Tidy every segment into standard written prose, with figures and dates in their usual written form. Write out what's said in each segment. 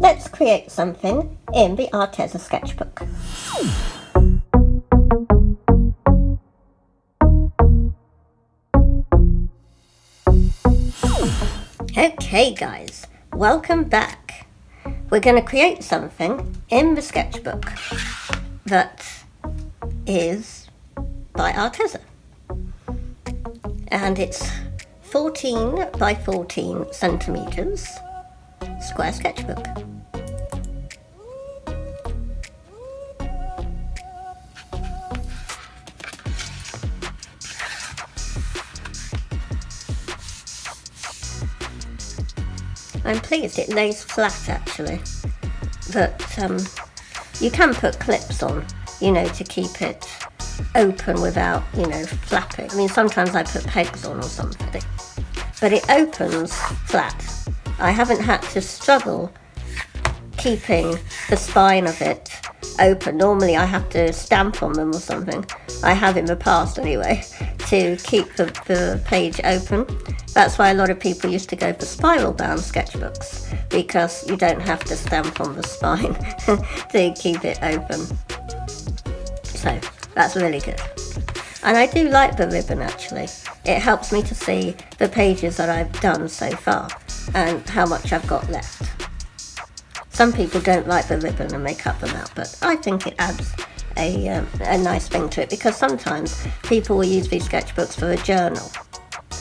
let's create something in the Arteza sketchbook. Okay guys, welcome back. We're going to create something in the sketchbook that is by Arteza. And it's 14 by 14 centimeters square sketchbook. I'm pleased it lays flat actually, but you can put clips on, to keep it open without, flapping. I mean, sometimes I put pegs on or something, but it opens flat. I haven't had to struggle keeping the spine of it open. Normally I have to stamp on them or something. I have in the past anyway, to keep the page open. That's why a lot of people used to go for spiral bound sketchbooks, because you don't have to stamp on the spine to keep it open. So that's really good. And I do like the ribbon actually. It helps me to see the pages that I've done so far and how much I've got left. Some people don't like the ribbon and they cut them out, but I think it adds a nice thing to it, because sometimes people will use these sketchbooks for a journal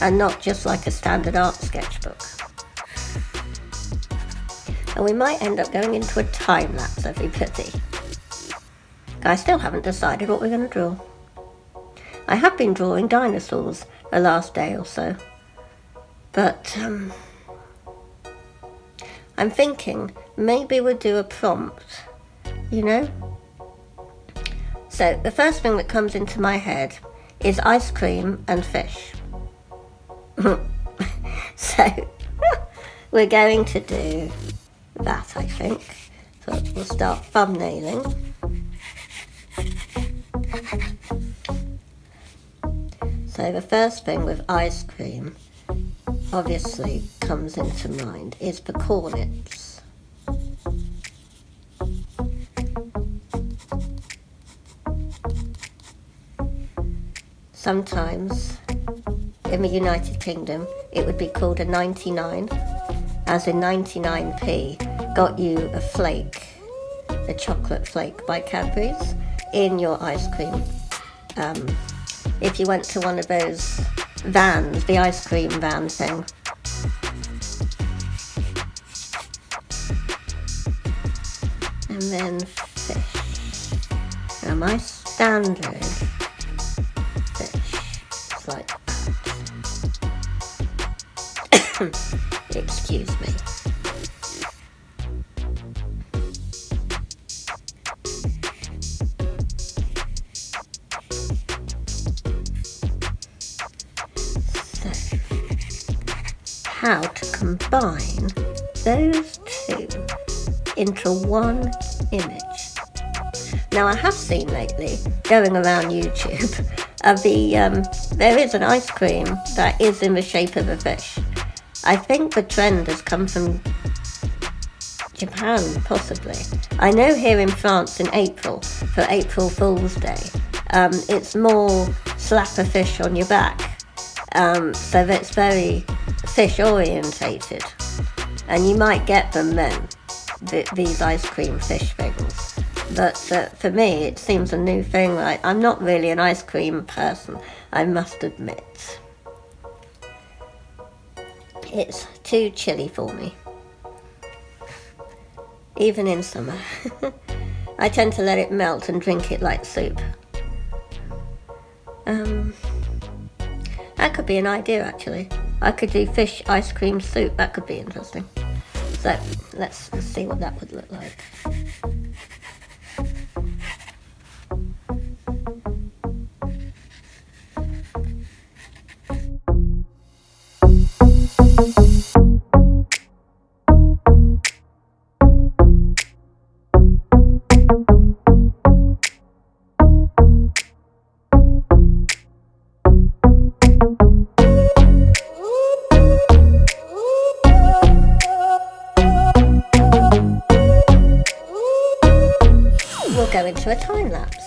and not just like a standard art sketchbook. And we might end up going into a time lapse, everybody. I still haven't decided what we're going to draw. I have been drawing dinosaurs the last day or so, but I'm thinking maybe we'll do a prompt, So the first thing that comes into my head is ice cream and fish. So we're going to do that, I think. So we'll start thumbnailing. So the first thing with ice cream obviously comes into mind is the cornets. Sometimes in the United Kingdom it would be called a 99, as in 99p got you a flake, a chocolate flake by Cadbury's, in your ice cream. If you went to one of those vans, the ice cream van thing. And then fish. Now my standard fish is like that. Excuse me. How to combine those two into one image. Now I have seen lately, going around YouTube, there is an ice cream that is in the shape of a fish. I think the trend has come from Japan, possibly. I know here in France in April, for April Fool's Day, it's more slap a fish on your back. So that's very fish orientated, and you might get them then, these ice cream fish things, but for me it seems a new thing. Like, I'm not really an ice cream person, I must admit. It's too chilly for me, even in summer. I tend to let it melt and drink it like soup. That could be an idea actually. I could do fish ice cream soup, that could be interesting. So let's see what that would look like. go into a time lapse.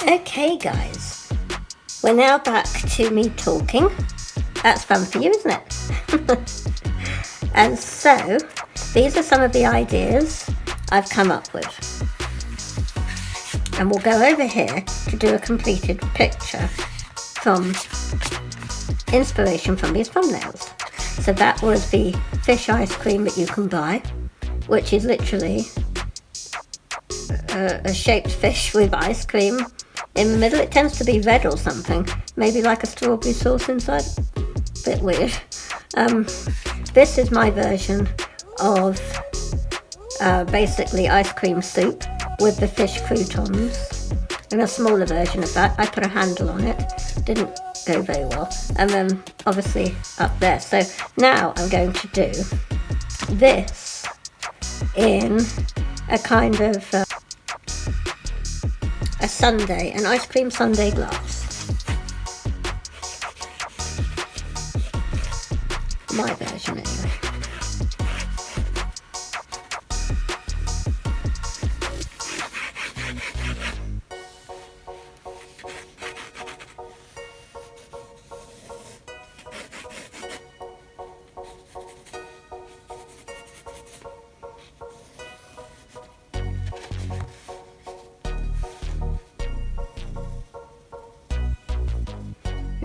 Okay guys, we're now back to me talking. That's fun for you, isn't it? And so, these are some of the ideas I've come up with. And we'll go over here to do a completed picture from inspiration from these thumbnails. So that was the fish ice cream that you can buy, which is literally a shaped fish with ice cream in the middle. It tends to be red or something, maybe like a strawberry sauce inside. Bit weird. This is my version of basically ice cream soup with the fish croutons. And a smaller version of that, I put a handle on it, didn't go very well, and then obviously up there. So now I'm going to do this in a kind of a sundae, an ice cream sundae glass. My version anyway.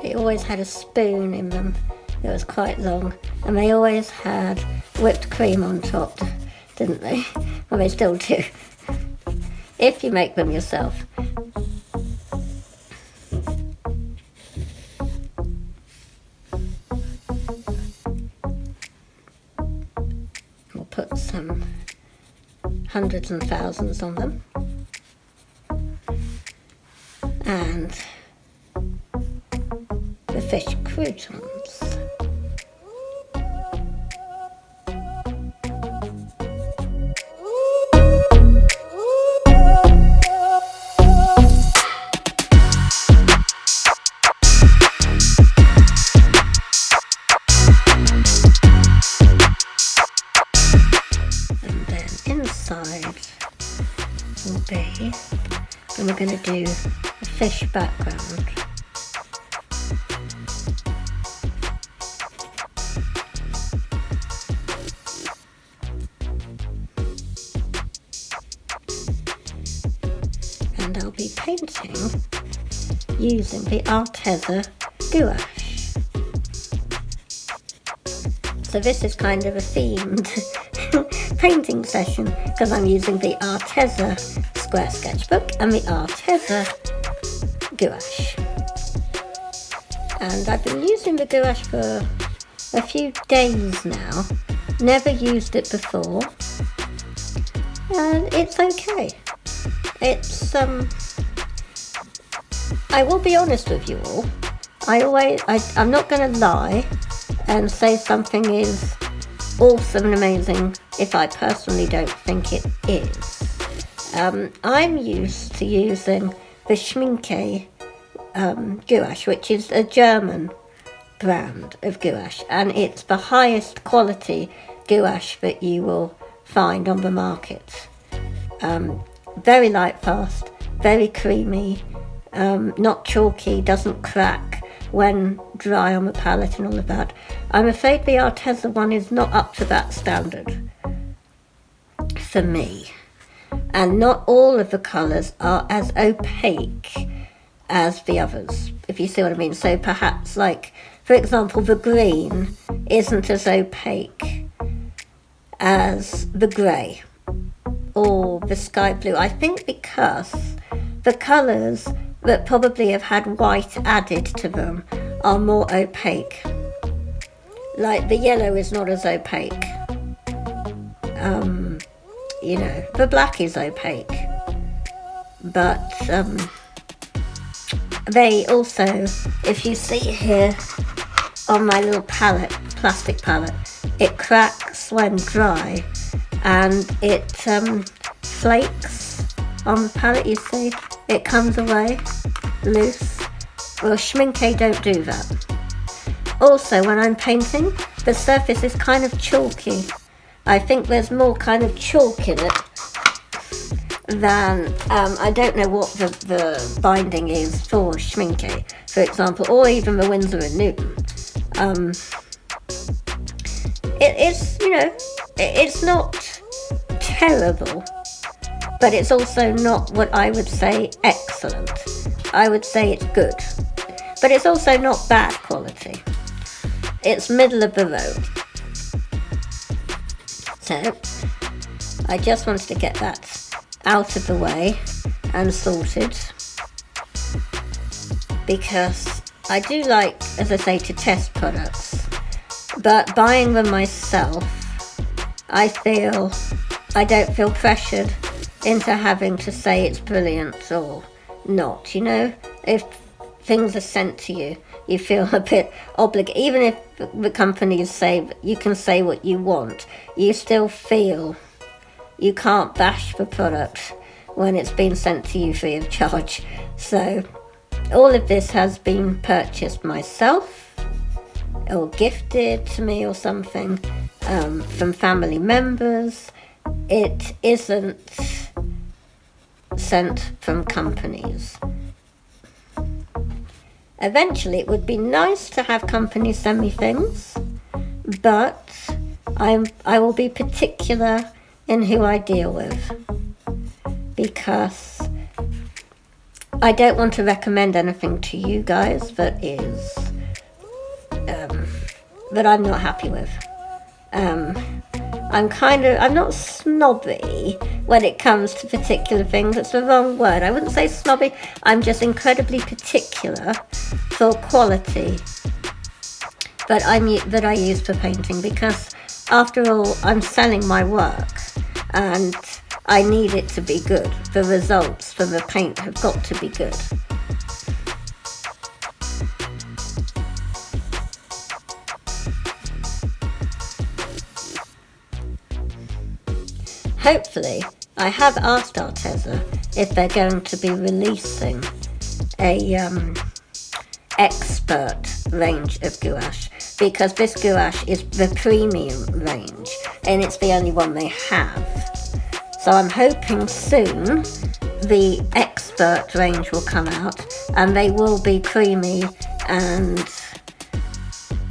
They always had a spoon in them. It was quite long, and they always had whipped cream on top, didn't they? Well, they still do, if you make them yourself. We'll put some hundreds and thousands on them. And the fish croutons. And then inside will be, and we're going to do a fish background. I'll be painting using the Arteza gouache. So this is kind of a themed painting session because I'm using the Arteza square sketchbook and the Arteza gouache. And I've been using the gouache for a few days now. Never used it before. And it's okay. It's, I will be honest with you all. I'm not going to lie and say something is awesome and amazing if I personally don't think it is. I'm used to using the Schminke gouache, which is a German brand of gouache, and it's the highest quality gouache that you will find on the market. Very light fast, very creamy, not chalky, doesn't crack when dry on the palette and all of that. I'm afraid the Arteza one is not up to that standard for me, and not all of the colours are as opaque as the others, if you see what I mean. So perhaps, like, for example, the green isn't as opaque as the grey or the sky blue. I think because the colours that probably have had white added to them are more opaque. Like the yellow is not as opaque. You know, the black is opaque. But they also, if you see here on my little palette, plastic palette, it cracks when dry and it flakes on the palette, you see. It comes away loose. Well, Schminke don't do that. Also, when I'm painting, the surface is kind of chalky. I think there's more kind of chalk in it than, I don't know what the binding is for Schminke, for example, or even the Winsor & Newton. It's, you know, it's not terrible, but it's also not what I would say excellent. I would say it's good, but it's also not bad quality. It's middle of the road. So, I just wanted to get that out of the way and sorted, because I do like, as I say, to test products, but buying them myself, I don't feel pressured into having to say it's brilliant or not, you know. If things are sent to you, you feel a bit obligated. Even if the companies say you can say what you want, you still feel you can't bash the product when it's been sent to you free of charge. So all of this has been purchased myself or gifted to me or something from family members. It isn't sent from companies. Eventually it would be nice to have companies send me things, but I will be particular in who I deal with, because I don't want to recommend anything to you guys that I'm not happy with. I'm not snobby when it comes to particular things. It's the wrong word. I wouldn't say snobby. I'm just incredibly particular for quality that I use for painting, because after all, I'm selling my work and I need it to be good. The results from the paint have got to be good. Hopefully, I have asked Arteza if they're going to be releasing a expert range of gouache, because this gouache is the premium range and it's the only one they have. So I'm hoping soon the expert range will come out and they will be creamy and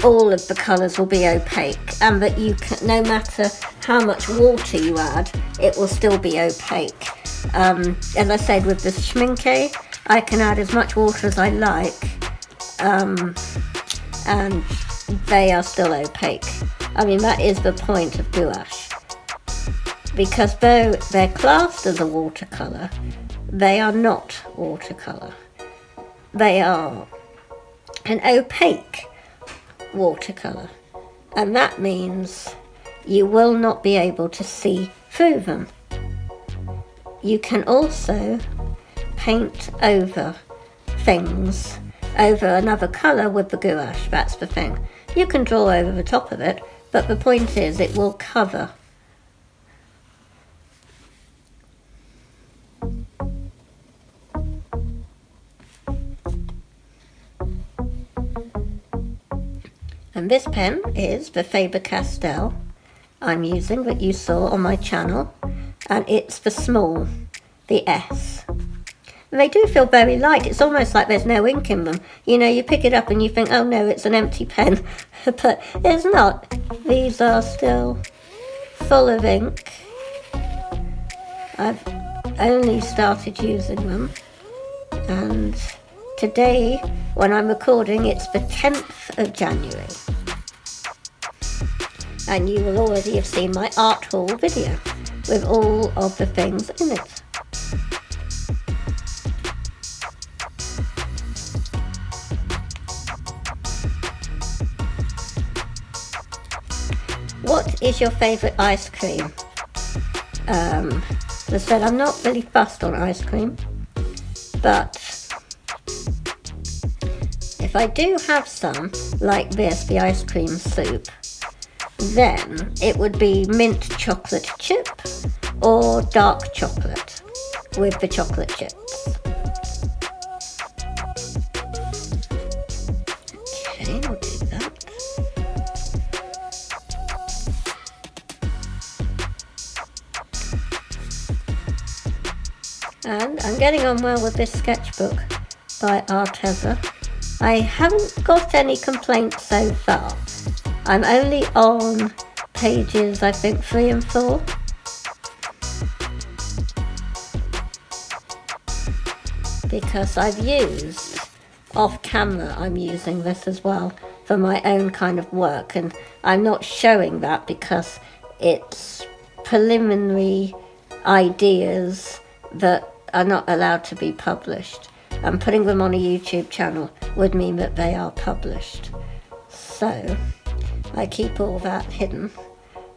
all of the colours will be opaque, and that you can, no matter how much water you add, it will still be opaque. As I said, with the schminke, I can add as much water as I like, and they are still opaque. I mean, that is the point of gouache, because though they're classed as a watercolour, they are not watercolour. They are an opaque watercolour, and that means you will not be able to see through them. You can also paint over things, over another colour with the gouache, that's the thing. You can draw over the top of it, but the point is it will cover. And this pen is the Faber-Castell I'm using, that you saw on my channel, and it's the small, the S. And they do feel very light. It's almost like there's no ink in them. You know, you pick it up and you think, oh no, it's an empty pen, but it's not. These are still full of ink. I've only started using them, and today, when I'm recording, it's the 10th of January. And you will already have seen my art haul video with all of the things in it. What is your favourite ice cream? As I said, I'm not really fussed on ice cream, but if I do have some, like this, the ice cream soup, then it would be mint chocolate chip or dark chocolate with the chocolate chips. Okay, I'll do that. And I'm getting on well with this sketchbook by ArtistRebeccaLS. I haven't got any complaints so far. I'm only on pages, I think, 3 and 4. Because I've used, off camera, I'm using this as well for my own kind of work, and I'm not showing that because it's preliminary ideas that are not allowed to be published. And putting them on a YouTube channel would mean that they are published. So I keep all that hidden,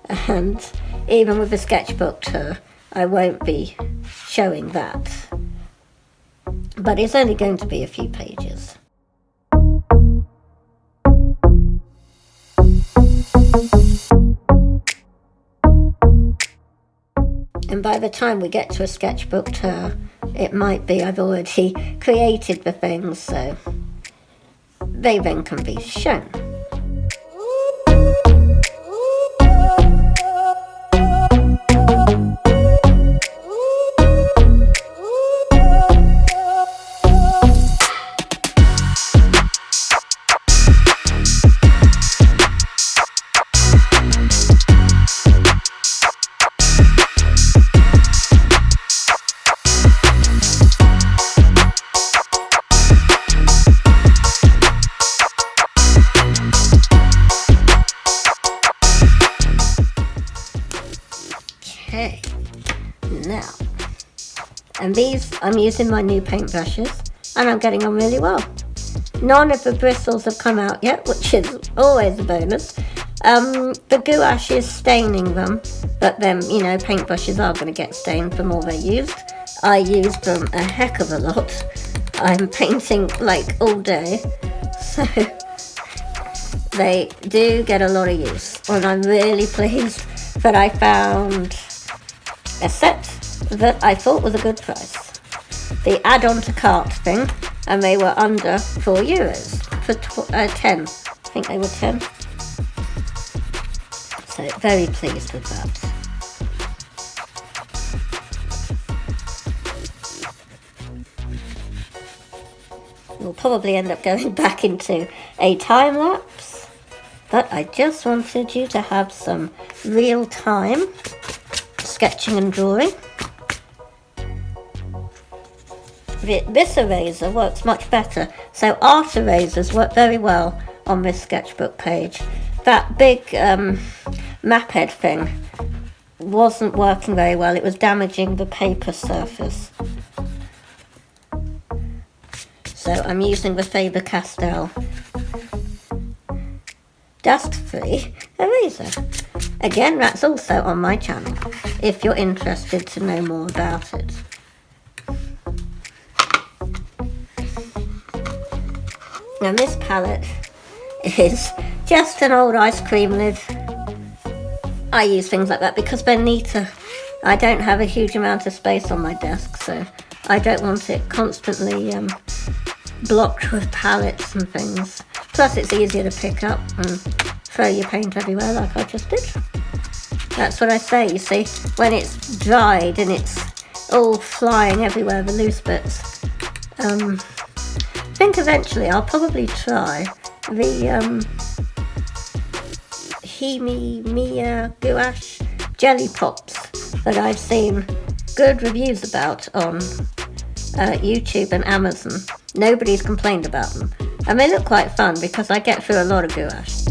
and even with the sketchbook tour, I won't be showing that. But it's only going to be a few pages. And by the time we get to a sketchbook tour, it might be I've already created the things, so they then can be shown. Okay, now, and these, I'm using my new paintbrushes, and I'm getting on really well. None of the bristles have come out yet, which is always a bonus. The gouache is staining them, but then, you know, paintbrushes are going to get stained the more they're used. I use them a heck of a lot. I'm painting like all day, so they do get a lot of use, and I'm really pleased that I found a set that I thought was a good price. The add-on to cart thing, and they were under €4 for 10. I think they were 10. So very pleased with that. We'll probably end up going back into a time lapse, but I just wanted you to have some real time sketching and drawing. this eraser works much better. So art erasers work very well on this sketchbook page. That big map head thing wasn't working very well. It was damaging the paper surface. So I'm using the Faber-Castell dust-free eraser. Again, that's also on my channel, if you're interested to know more about it. Now this palette is just an old ice cream lid. I use things like that because they're neater. I don't have a huge amount of space on my desk, so I don't want it constantly blocked with palettes and things. Plus it's easier to pick up and throw your paint everywhere like I just did. That's what I say, you see, when it's dried and it's all flying everywhere, the loose bits. I think eventually I'll probably try the Mia gouache jelly pops that I've seen good reviews about on YouTube and Amazon. Nobody's complained about them. And they look quite fun because I get through a lot of gouache.